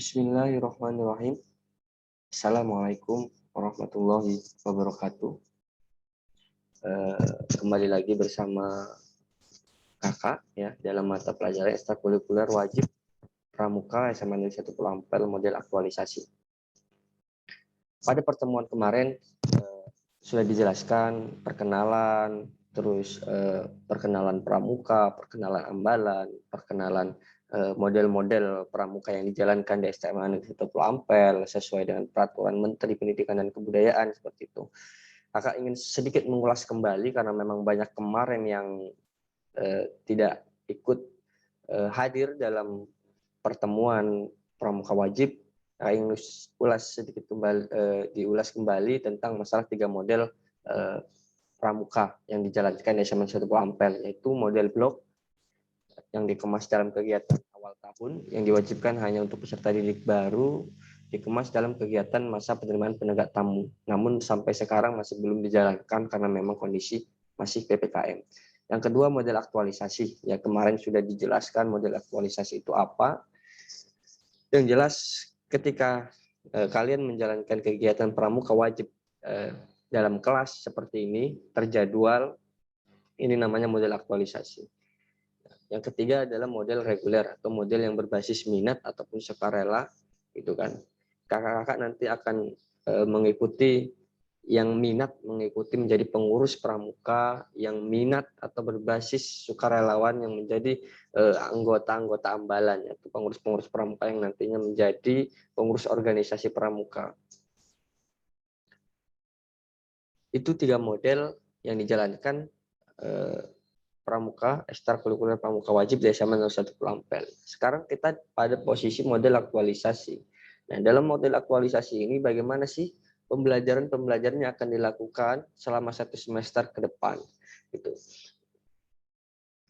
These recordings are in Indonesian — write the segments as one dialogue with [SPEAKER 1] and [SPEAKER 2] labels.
[SPEAKER 1] Bismillahirrahmanirrahim. Assalamualaikum warahmatullahi wabarakatuh. Kembali lagi bersama kakak ya dalam mata pelajaran ekstrakurikuler wajib pramuka SMA Negeri 1 Pulau Ampel model aktualisasi. Pada pertemuan kemarin sudah dijelaskan perkenalan, terus perkenalan pramuka, perkenalan ambalan, perkenalan model-model pramuka yang dijalankan di SMA Negeri 1 Pulau Ampel sesuai dengan peraturan Menteri Pendidikan dan Kebudayaan seperti itu. Kakak ingin sedikit mengulas kembali karena memang banyak kemarin yang tidak ikut hadir dalam pertemuan pramuka wajib. Kakak ingin ulas sedikit kembali, diulas kembali tentang masalah 3 model pramuka yang dijalankan di SMA 1 Pulau Ampel, yaitu model blok yang dikemas dalam kegiatan awal tahun yang diwajibkan hanya untuk peserta didik baru, dikemas dalam kegiatan masa penerimaan penegak tamu. Namun sampai sekarang masih belum dijalankan karena memang kondisi masih PPKM. Yang kedua model aktualisasi, ya kemarin sudah dijelaskan model aktualisasi itu apa. Yang jelas ketika kalian menjalankan kegiatan pramuka wajib dalam kelas seperti ini terjadwal, ini namanya model aktualisasi. Yang ketiga adalah model reguler atau model yang berbasis minat ataupun sukarela, gitu kan. Kakak-kakak nanti akan mengikuti yang minat mengikuti menjadi pengurus pramuka, yang minat atau berbasis sukarelawan yang menjadi anggota-anggota ambalan, yaitu pengurus-pengurus pramuka yang nantinya menjadi pengurus organisasi pramuka. Itu 3 model yang dijalankan pramuka, ekstrakurikuler pramuka wajib di SMA 1 Pulau Ampel. Sekarang kita pada posisi model aktualisasi. Nah, dalam model aktualisasi ini bagaimana sih pembelajaran yang akan dilakukan selama 1 semester ke depan? Gitu.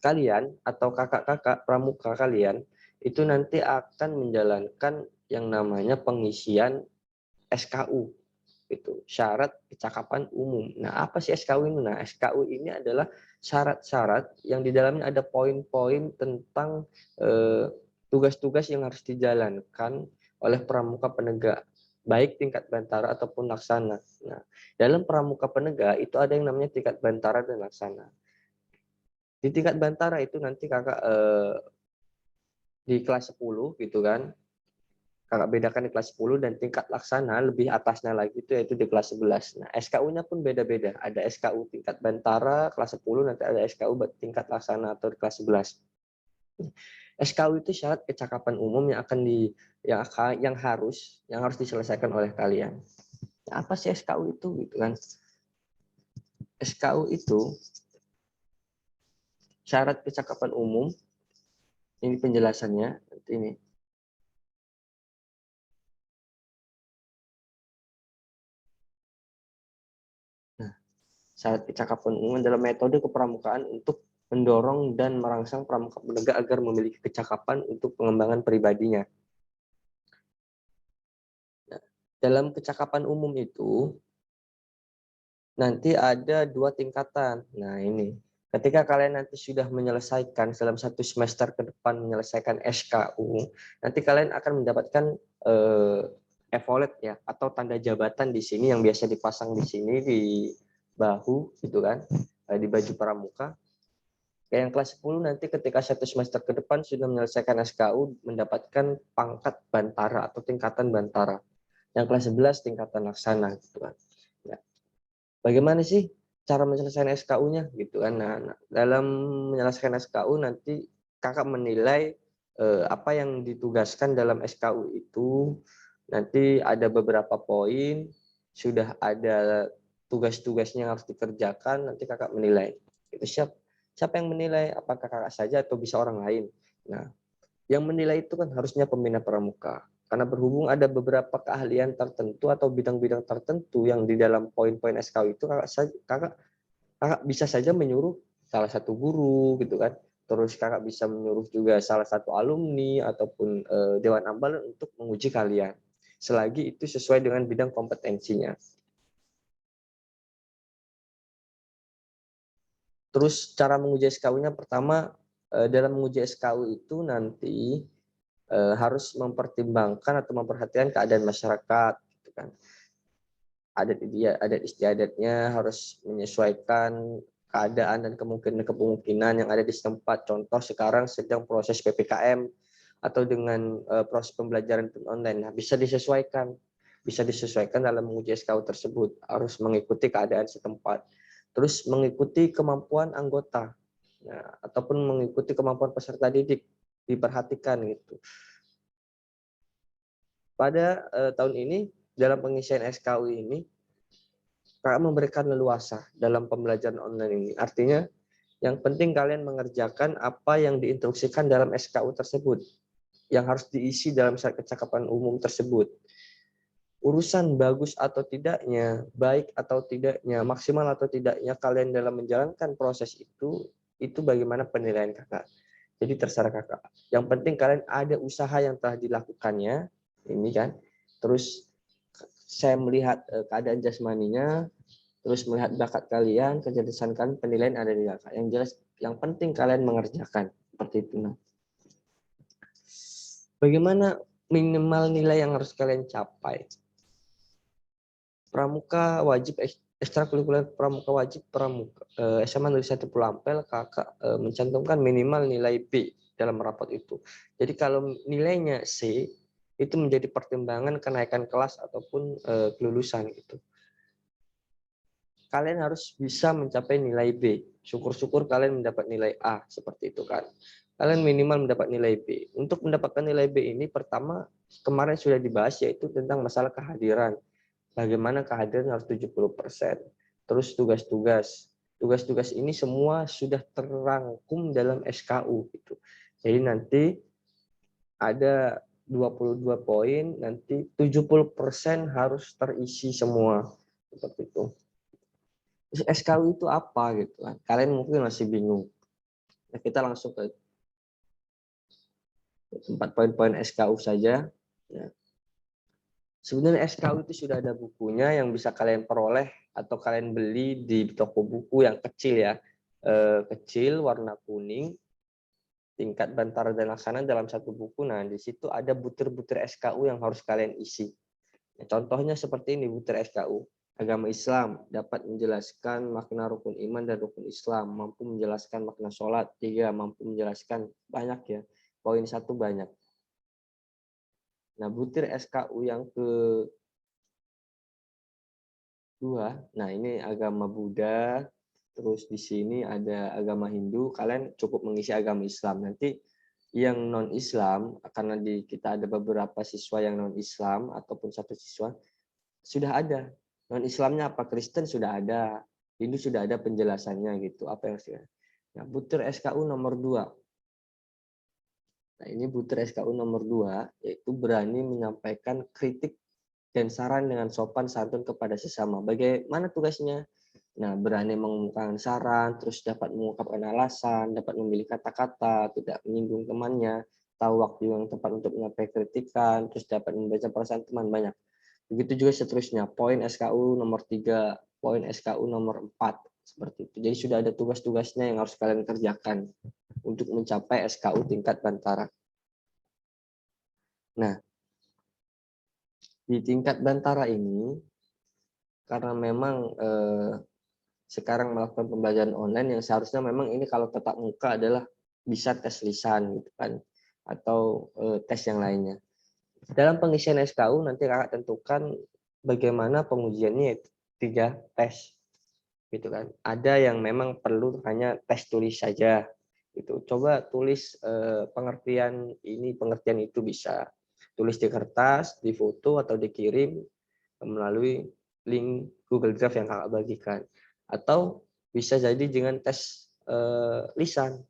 [SPEAKER 1] Kalian atau kakak-kakak pramuka kalian itu nanti akan menjalankan yang namanya pengisian SKU. Itu syarat kecakapan umum. Nah, apa sih SKU ini? Nah, SKU ini adalah syarat-syarat yang di dalamnya ada poin-poin tentang tugas-tugas yang harus dijalankan oleh pramuka penegak, baik tingkat bantara ataupun laksana. Nah, dalam pramuka penegak itu ada yang namanya tingkat bantara dan laksana. Di tingkat bantara itu nanti kakak di kelas 10 gitu kan, kakak bedakan di kelas 10 dan tingkat laksana lebih atasnya lagi itu yaitu di kelas 11. Nah, SKU-nya pun beda-beda. Ada SKU tingkat bantara kelas 10, nanti ada SKU tingkat laksana atau di kelas 11. SKU itu syarat kecakapan umum yang akan yang harus diselesaikan oleh kalian. Nah, apa sih SKU itu gitu kan? SKU itu syarat kecakapan umum. Ini penjelasannya ini. Syarat kecakapan umum adalah metode kepramukaan untuk mendorong dan merangsang pramuka penegak agar memiliki kecakapan untuk pengembangan pribadinya. Nah, dalam kecakapan umum itu nanti ada 2 tingkatan. Nah, ini ketika kalian nanti sudah menyelesaikan dalam 1 semester ke depan menyelesaikan SKU, nanti kalian akan mendapatkan evolet ya atau tanda jabatan di sini yang biasa dipasang di sini di bahu gitu kan, di baju pramuka. Yang kelas 10 nanti ketika 1 semester ke depan sudah menyelesaikan SKU mendapatkan pangkat bantara atau tingkatan bantara. Yang kelas 11 tingkatan laksana gitu kan. Ya. Bagaimana sih cara menyelesaikan SKU-nya gitu kan. Nah, dalam menyelesaikan SKU nanti kakak menilai apa yang ditugaskan dalam SKU itu. Nanti ada beberapa poin, sudah ada tugas-tugasnya yang harus dikerjakan, nanti kakak menilai. Itu siapa yang menilai? Apakah kakak saja atau bisa orang lain? Nah, yang menilai itu kan harusnya pembina pramuka. Karena berhubung ada beberapa keahlian tertentu atau bidang-bidang tertentu yang di dalam poin-poin SKU itu kakak bisa saja menyuruh salah satu guru gitu kan. Terus kakak bisa menyuruh juga salah satu alumni ataupun dewan ambalan untuk menguji kalian. Selagi itu sesuai dengan bidang kompetensinya. Terus cara menguji SKU-nya pertama dalam menguji SKU itu nanti harus mempertimbangkan atau memperhatikan keadaan masyarakat, gitu kan. Adat istiadatnya harus menyesuaikan keadaan dan kemungkinan yang ada di setempat. Contoh sekarang sedang proses PPKM atau dengan proses pembelajaran online. Nah, bisa disesuaikan dalam menguji SKU tersebut, harus mengikuti keadaan setempat. Terus mengikuti kemampuan anggota, nah, ataupun mengikuti kemampuan peserta didik, diperhatikan gitu. Pada tahun ini dalam pengisian SKU ini Kakak memberikan leluasa dalam pembelajaran online ini. Artinya yang penting kalian mengerjakan apa yang diinstruksikan dalam SKU tersebut, yang harus diisi dalam surat kecakapan umum tersebut. Urusan bagus atau tidaknya, baik atau tidaknya, maksimal atau tidaknya kalian dalam menjalankan proses itu bagaimana penilaian kakak. Jadi terserah kakak. Yang penting kalian ada usaha yang telah dilakukannya, ini kan. Terus saya melihat keadaan jasmaninya, terus melihat bakat kalian, kecerdasan kalian, penilaian ada di kakak. Yang jelas, yang penting kalian mengerjakan seperti itu. Nah, bagaimana minimal nilai yang harus kalian capai? Pramuka wajib, ekstrakurikuler pramuka wajib pramuka SMA Negeri 1 Pulau Ampel, kakak mencantumkan minimal nilai B dalam rapot itu. Jadi kalau nilainya C itu menjadi pertimbangan kenaikan kelas ataupun kelulusan gitu. Kalian harus bisa mencapai nilai B. Syukur-syukur kalian mendapat nilai A seperti itu kan. Kalian minimal mendapat nilai B. Untuk mendapatkan nilai B ini pertama kemarin sudah dibahas, yaitu tentang masalah kehadiran. Bagaimana kehadiran harus 70%. Terus tugas-tugas. Tugas-tugas ini semua sudah terangkum dalam SKU gitu. Jadi nanti ada 22 poin, nanti 70% harus terisi semua. Seperti itu. Terus SKU itu apa gitu kan? Kalian mungkin masih bingung. Nah, kita langsung ke 4 poin-poin SKU saja. Ya. Sebenarnya SKU itu sudah ada bukunya yang bisa kalian peroleh atau kalian beli di toko buku yang kecil ya. Kecil, warna kuning, tingkat Bantara dan Laksana dalam satu buku. Nah, di situ ada butir-butir SKU yang harus kalian isi. Nah, contohnya seperti ini butir SKU. Agama Islam dapat menjelaskan makna rukun iman dan rukun Islam, mampu menjelaskan makna sholat, 3 mampu menjelaskan banyak ya. Poin 1 banyak. Nah, butir SKU yang kedua, nah ini agama Buddha, terus di sini ada agama Hindu, kalian cukup mengisi agama Islam. Nanti yang non-Islam, karena di kita ada beberapa siswa yang non-Islam ataupun satu siswa, sudah ada. Non-Islamnya apa? Kristen sudah ada, Hindu sudah ada penjelasannya gitu. Apa yang sudah? Nah, butir SKU nomor 2. Nah, ini butir SKU nomor 2, yaitu berani menyampaikan kritik dan saran dengan sopan santun kepada sesama. Bagaimana tugasnya? Nah, berani mengungkapkan saran, terus dapat mengungkapkan alasan, dapat memilih kata-kata, tidak menyinggung temannya, tahu waktu yang tepat untuk menyampaikan kritikan, terus dapat membaca perasaan teman banyak. Begitu juga seterusnya, poin SKU nomor 3, poin SKU nomor 4, seperti itu. Jadi sudah ada tugas-tugasnya yang harus kalian kerjakan untuk mencapai SKU tingkat Bantara. Nah, di tingkat Bantara ini, karena memang sekarang melakukan pembelajaran online yang seharusnya memang ini kalau tatap muka adalah bisa tes lisan gitu kan, atau tes yang lainnya. Dalam pengisian SKU nanti kakak tentukan bagaimana pengujiannya, 3 tes gitu kan. Ada yang memang perlu hanya tes tulis saja gitu. Coba tulis pengertian ini, pengertian itu, bisa tulis di kertas, di foto atau dikirim melalui link Google Drive yang kakak bagikan, atau bisa jadi dengan tes lisan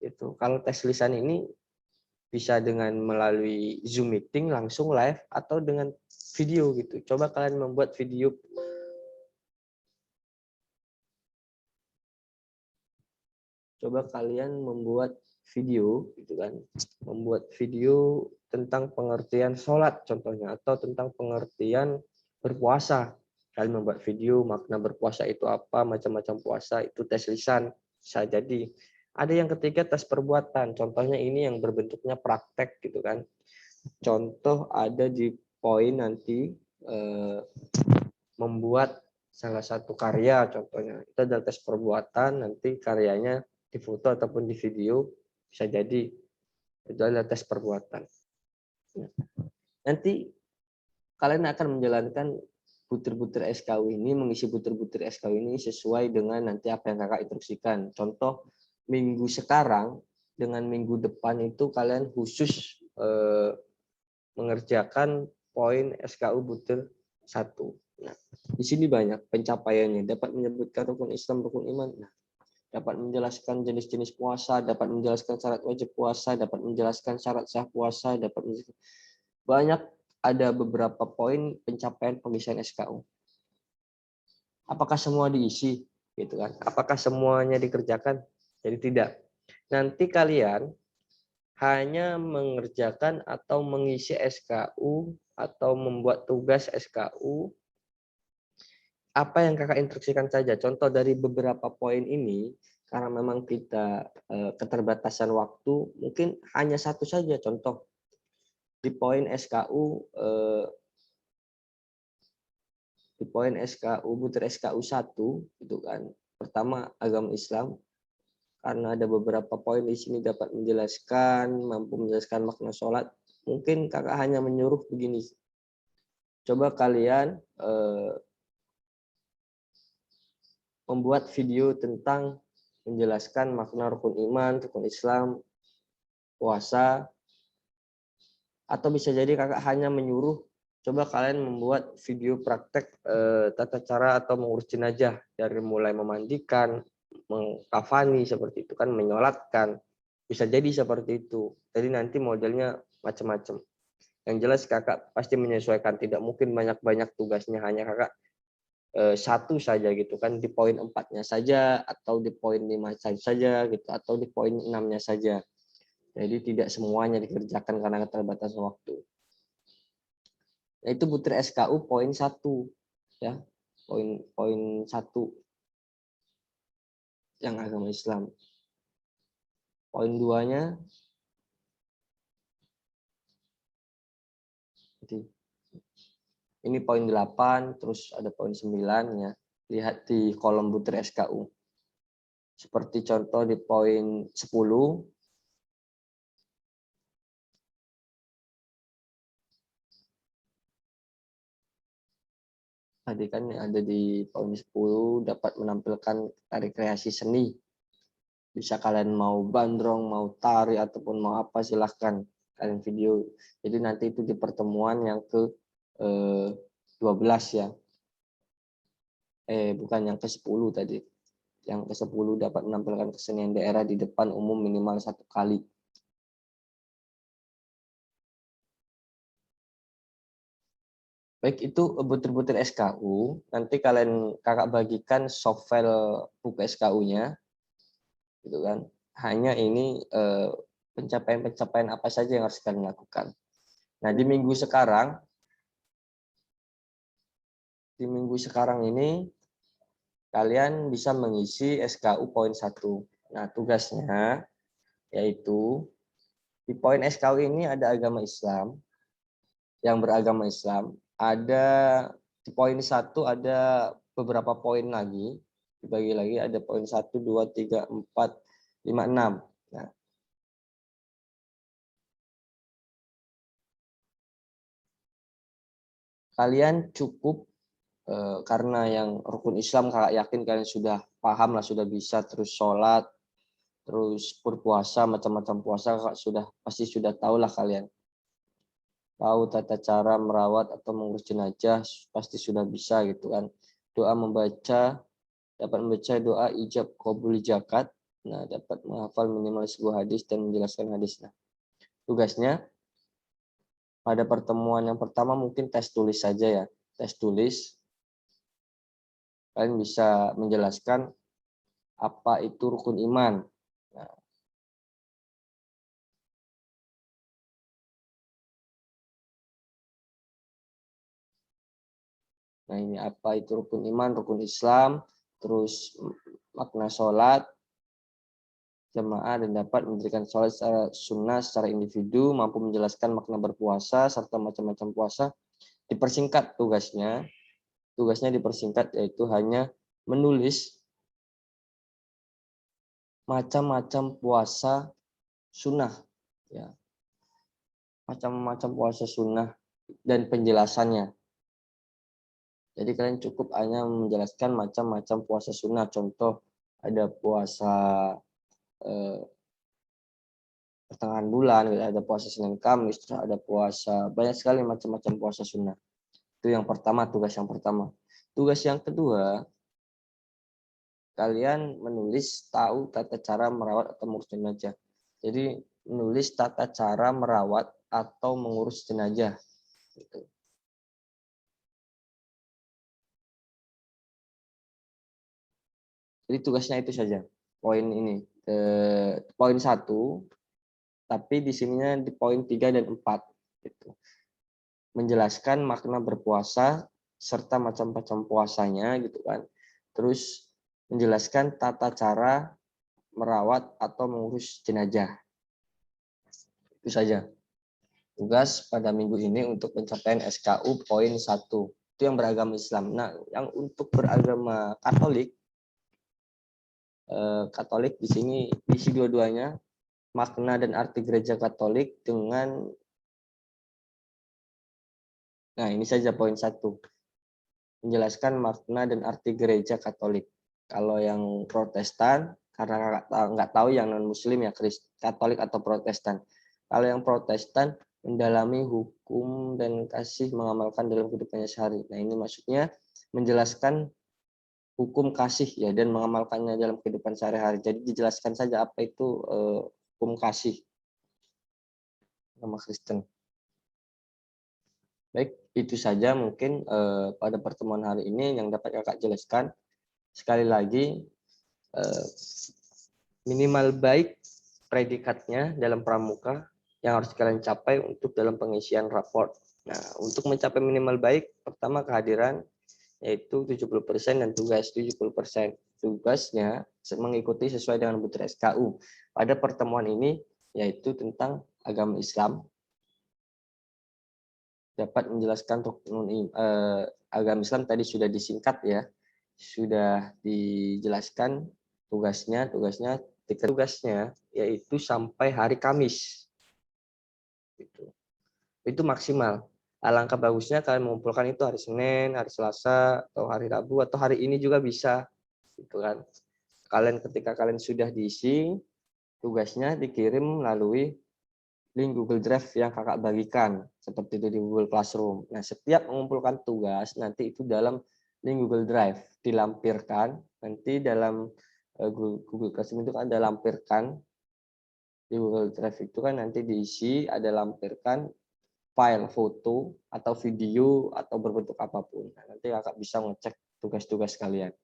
[SPEAKER 1] itu. Kalau tes lisan ini bisa dengan melalui Zoom meeting langsung live atau dengan video gitu. Coba kalian membuat video. Coba kalian membuat video gitu kan. Membuat video tentang pengertian sholat contohnya, atau tentang pengertian berpuasa. Kalian membuat video makna berpuasa itu apa, macam-macam puasa, itu tes lisan bisa jadi. Ada yang ketiga tes perbuatan. Contohnya ini yang berbentuknya praktek gitu kan. Contoh ada di poin nanti membuat salah satu karya, contohnya itu adalah tes perbuatan, nanti karyanya difoto ataupun di video, bisa jadi itu adalah tes perbuatan. Nanti kalian akan menjalankan butir-butir SKU ini, mengisi butir-butir SKU ini sesuai dengan nanti apa yang kakak instruksikan. Contoh minggu sekarang dengan minggu depan itu kalian khusus mengerjakan poin SKU butir 1. Nah, di sini banyak pencapaiannya. Dapat menyebutkan rukun Islam, rukun iman. Nah, dapat menjelaskan jenis-jenis puasa, dapat menjelaskan syarat wajib puasa, dapat menjelaskan syarat sah puasa, dapat menjelaskan banyak, ada beberapa poin pencapaian pengisian SKU. Apakah semua diisi? Gitu kan? Apakah semuanya dikerjakan? Jadi tidak. Nanti kalian hanya mengerjakan atau mengisi SKU atau membuat tugas SKU apa yang kakak instruksikan saja. Contoh dari beberapa poin ini, karena memang kita keterbatasan waktu, mungkin hanya satu saja contoh. Di poin SKU, butir SKU 1, gitu kan. Pertama, agama Islam, karena ada beberapa poin di sini dapat menjelaskan, mampu menjelaskan makna sholat. Mungkin kakak hanya menyuruh begini. Coba kalian membuat video tentang menjelaskan makna rukun iman, rukun Islam, puasa, atau bisa jadi kakak hanya menyuruh coba kalian membuat video praktek tata cara atau mengurus jenazah dari mulai memandikan, mengkafani seperti itu kan, menyolatkan, bisa jadi seperti itu. Jadi nanti modelnya macam-macam. Yang jelas kakak pasti menyesuaikan, tidak mungkin banyak-banyak tugasnya, hanya kakak satu saja gitu kan, di poin 4-nya saja atau di poin 5 saja gitu, atau di poin 6-nya saja. Jadi tidak semuanya dikerjakan karena keterbatasan waktu. Nah, itu butir SKU poin 1 ya. Poin 1 yang agama Islam. Poin 2-nya ini poin 8, terus ada poin 9 ya. Lihat di kolom butir SKU. Seperti contoh di poin 10, tadi kan ada di poin 10 dapat menampilkan rekreasi seni. Bisa kalian mau bandrong, mau tari, ataupun mau apa, silahkan kalian video. Jadi nanti itu di pertemuan yang ke 12 ya. Bukan yang ke 10 tadi. Yang ke 10 dapat menampilkan kesenian daerah di depan umum minimal 1 kali. Baik, itu butir-butir SKU. Nanti kakak bagikan soft file buku SKU-nya, gitu kan. Hanya ini pencapaian-pencapaian apa saja yang harus kalian lakukan. Nah, di minggu sekarang ini kalian bisa mengisi SKU poin 1. Nah, tugasnya yaitu di poin SKU ini ada agama Islam, yang beragama Islam. Ada di poin 1 ada beberapa poin lagi, dibagi lagi ada poin 1, 2, 3, 4, 5, 6. Nah, kalian cukup karena yang rukun Islam kakak yakin kalian sudah paham lah, sudah bisa, terus sholat, terus berpuasa, macam-macam puasa kakak pasti sudah tahu lah kalian. Tahu tata cara merawat atau mengurus jenazah pasti sudah bisa gitu kan. Dapat membaca doa ijab qabul zakat. Nah, dapat menghafal minimal sebuah hadis dan menjelaskan hadis. Nah, tugasnya pada pertemuan yang pertama mungkin tes tulis saja ya. Tes tulis. Kalian bisa menjelaskan apa itu rukun iman. Nah, ini apa itu rukun iman, rukun Islam, terus makna sholat, jamaah dan dapat mendirikan sholat secara sunnah secara individu, mampu menjelaskan makna berpuasa serta macam-macam puasa. Dipersingkat tugasnya. Tugasnya dipersingkat yaitu hanya menulis macam-macam puasa sunnah, ya, macam-macam puasa sunnah dan penjelasannya. Jadi kalian cukup hanya menjelaskan macam-macam puasa sunnah. Contoh ada puasa pertengahan bulan, ada puasa Senin Kamis, terus ada puasa, banyak sekali macam-macam puasa sunnah. Itu yang pertama, tugas yang pertama. Tugas yang kedua, kalian menulis tahu tata cara merawat atau mengurus jenazah. Jadi menulis tata cara merawat atau mengurus jenazah. Gitu. Jadi tugasnya itu saja. Poin ini. Poin 1, tapi di sininya di poin 3 dan 4. Gitu. Menjelaskan makna berpuasa serta macam-macam puasanya gitu kan. Terus menjelaskan tata cara merawat atau mengurus jenazah. Itu saja tugas pada minggu ini untuk pencapaian SKU poin 1. Itu yang beragama Islam. Nah, yang untuk beragama Katolik, Katolik di sini isi dua-duanya, makna dan arti gereja Katolik dengan, nah ini saja poin 1, menjelaskan makna dan arti gereja Katolik. Kalau yang Protestan, karena nggak tahu yang non Muslim ya Katolik atau Protestan. Kalau yang Protestan mendalami hukum dan kasih mengamalkan dalam kehidupannya sehari. Nah ini maksudnya menjelaskan hukum kasih ya dan mengamalkannya dalam kehidupan sehari-hari. Jadi dijelaskan saja apa itu hukum kasih nama Kristen. Baik, itu saja mungkin pada pertemuan hari ini yang dapat kakak jelaskan. Sekali lagi, minimal baik predikatnya dalam pramuka yang harus kalian capai untuk dalam pengisian raport. Nah, untuk mencapai minimal baik, pertama kehadiran, yaitu 70% dan tugas 70%. Tugasnya mengikuti sesuai dengan butir SKU. Pada pertemuan ini, yaitu tentang agama Islam, dapat menjelaskan agama Islam tadi sudah disingkat ya, sudah dijelaskan tugasnya yaitu sampai hari Kamis. Itu maksimal. Alangkah bagusnya kalian mengumpulkan itu hari Senin, hari Selasa, atau hari Rabu, atau hari ini juga bisa. Gitu kan. Ketika kalian sudah diisi, tugasnya dikirim melalui link Google Drive yang kakak bagikan, seperti itu di Google Classroom. Nah, setiap mengumpulkan tugas, nanti itu dalam link Google Drive dilampirkan, nanti dalam Google Classroom itu kan ada lampirkan, di Google Drive itu kan nanti diisi, ada lampirkan file foto atau video atau berbentuk apapun. Nah, nanti kakak bisa ngecek tugas-tugas kalian.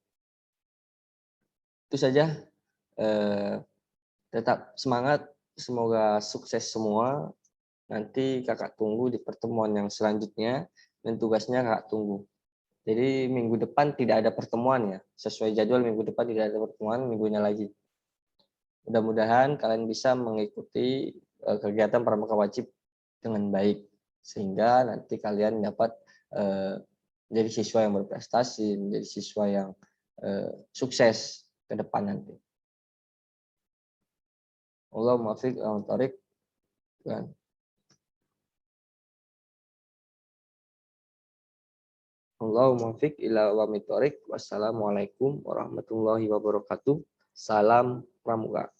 [SPEAKER 1] Itu saja. Tetap semangat, semoga sukses semua. Nanti kakak tunggu di pertemuan yang selanjutnya dan tugasnya kakak tunggu. Jadi minggu depan tidak ada pertemuan ya, sesuai jadwal minggu depan tidak ada pertemuan, minggunya lagi. Mudah-mudahan kalian bisa mengikuti kegiatan pramuka wajib dengan baik sehingga nanti kalian dapat menjadi siswa yang berprestasi, menjadi siswa yang sukses ke depan nanti. Allahumma fiq wa tariq. Allahumma fiq ila wa mitorik. Wassalamualaikum warahmatullahi wabarakatuh. Salam pramuka.